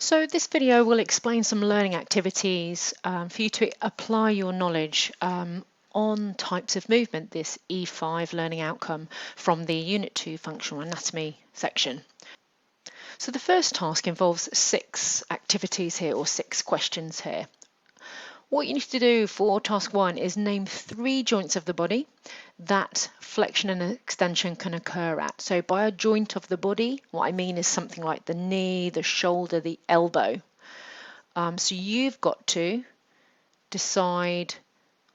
So this video will explain some learning activities for you to apply your knowledge on types of movement, this E5 learning outcome from the Unit 2 Functional Anatomy section. So the first task involves 6 activities here, or 6 questions here. What you need to do for task 1 is name 3 joints of the body that flexion and extension can occur at. So by a joint of the body, what I mean is something like the knee, the shoulder, the elbow. So you've got to decide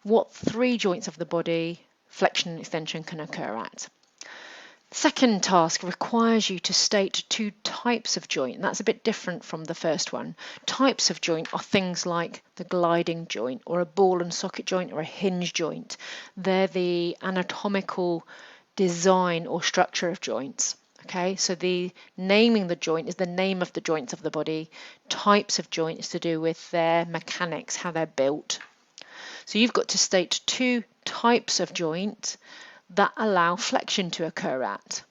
what 3 joints of the body flexion and extension can occur at. Second task requires you to state 2 types of joint, and that's a bit different from the first one. Types of joint are things like the gliding joint, or a ball and socket joint, or a hinge joint. They're the anatomical design or structure of joints. Okay, so the naming the joint is the name of the joints of the body. Types of joint is to do with their mechanics, how they're built. So you've got to state 2 types of joint that allow flexion to occur at.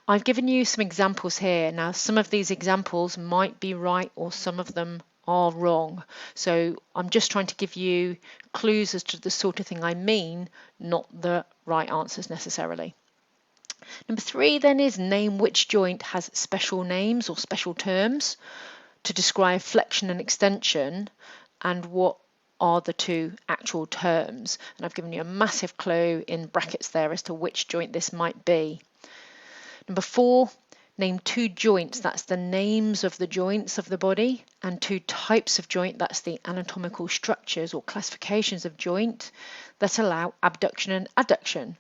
I've given you some examples here. Now, some of these examples might be right or some of them are wrong. So I'm just trying to give you clues as to the sort of thing I mean, not the right answers necessarily. Number 3 then is name which joint has special names or special terms to describe flexion and extension, and what are the 2 actual terms. And I've given you a massive clue in brackets there as to which joint this might be. Number 4, name 2 joints, that's the names of the joints of the body, and 2 types of joint, that's the anatomical structures or classifications of joint that allow abduction and adduction.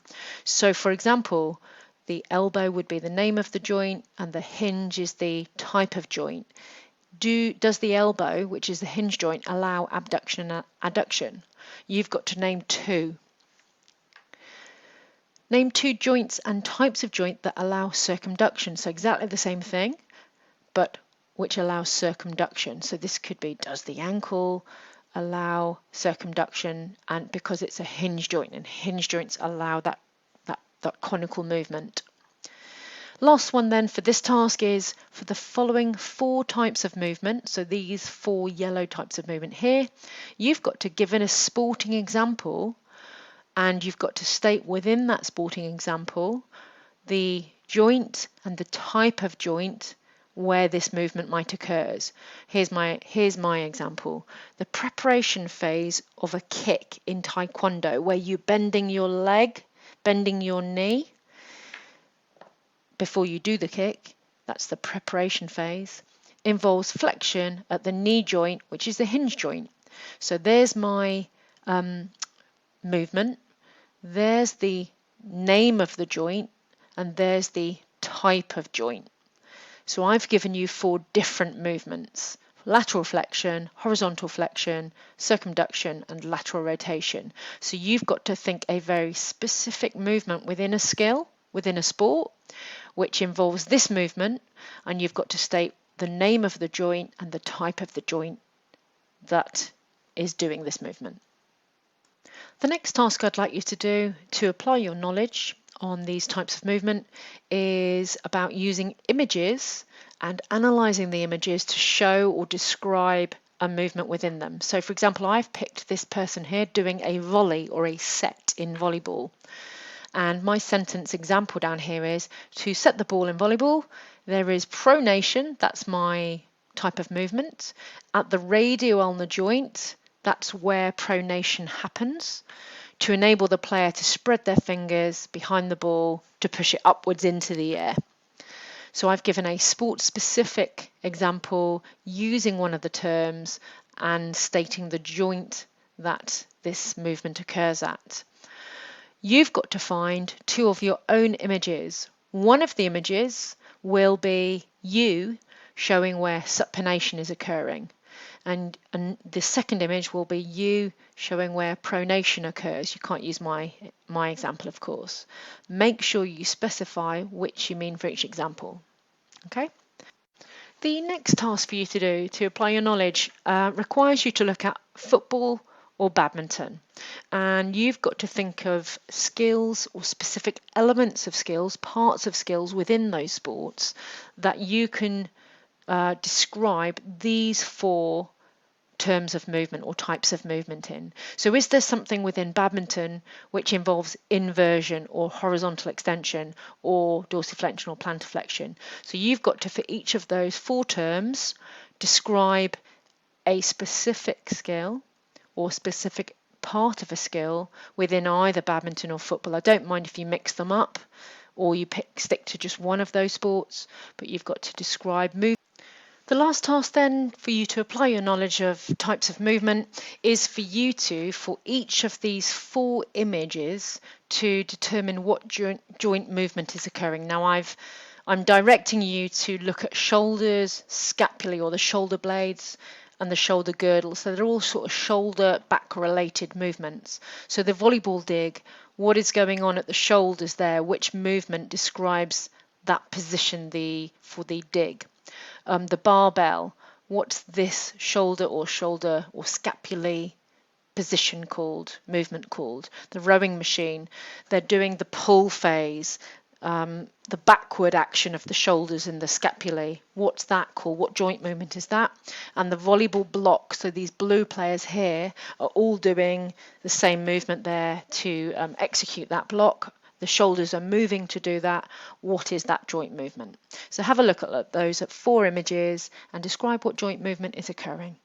So for example, the elbow would be the name of the joint and the hinge is the type of joint. Does the elbow, which is the hinge joint, allow abduction and adduction? You've got to name 2. Name 2 joints and types of joint that allow circumduction. So exactly the same thing, but which allows circumduction. So this could be, does the ankle allow circumduction? And because it's a hinge joint, and hinge joints allow that conical movement. Last one then for this task is for the following 4 types of movement, so these 4 yellow types of movement here, you've got to give in a sporting example, and you've got to state within that sporting example the joint and the type of joint where this movement might occur. Here's my example. The preparation phase of a kick in Taekwondo, where you're bending your leg, bending your knee, before you do the kick, that's the preparation phase, involves flexion at the knee joint, which is the hinge joint. So there's my movement, there's the name of the joint, and there's the type of joint. So I've given you 4 different movements: lateral flexion, horizontal flexion, circumduction, and lateral rotation. So you've got to think a very specific movement within a skill, within a sport, which involves this movement, and you've got to state the name of the joint and the type of the joint that is doing this movement. The next task I'd like you to do to apply your knowledge on these types of movement is about using images and analysing the images to show or describe a movement within them. So for example, I've picked this person here doing a volley or a set in volleyball. And my sentence example down here is, to set the ball in volleyball, there is pronation, that's my type of movement. At the radial ulnar joint, that's where pronation happens, to enable the player to spread their fingers behind the ball to push it upwards into the air. So I've given a sport-specific example using one of the terms and stating the joint that this movement occurs at. You've got to find 2 of your own images. One of the images will be you showing where supination is occurring, and the second image will be you showing where pronation occurs. You can't use my example, of course. Make sure you specify which you mean for each example. Okay. The next task for you to do to apply your knowledge requires you to look at football or badminton, and you've got to think of skills or specific elements of skills, parts of skills within those sports that you can describe these 4 terms of movement or types of movement in. So is there something within badminton which involves inversion or horizontal extension or dorsiflexion or plantar flexion? So you've got to, for each of those 4 terms, describe a specific skill or specific part of a skill within either badminton or football. I don't mind if you mix them up or you stick to just one of those sports, but you've got to describe movement. The last task then for you to apply your knowledge of types of movement is for you to, for each of these 4 images, to determine what joint movement is occurring. Now I'm directing you to look at shoulders, scapulae or the shoulder blades, and the shoulder girdle. So they're all sort of shoulder back related movements. So the volleyball dig, what is going on at the shoulders there? Which movement describes that position for the dig? The barbell, what's this shoulder or scapulae position called, movement called? The rowing machine, they're doing the pull phase, the backward action of the shoulders and the scapulae. What's that called? What joint movement is that? And the volleyball block, so these blue players here are all doing the same movement there to execute that block. The shoulders are moving to do that. What is that joint movement? So have a look at those 4 images and describe what joint movement is occurring.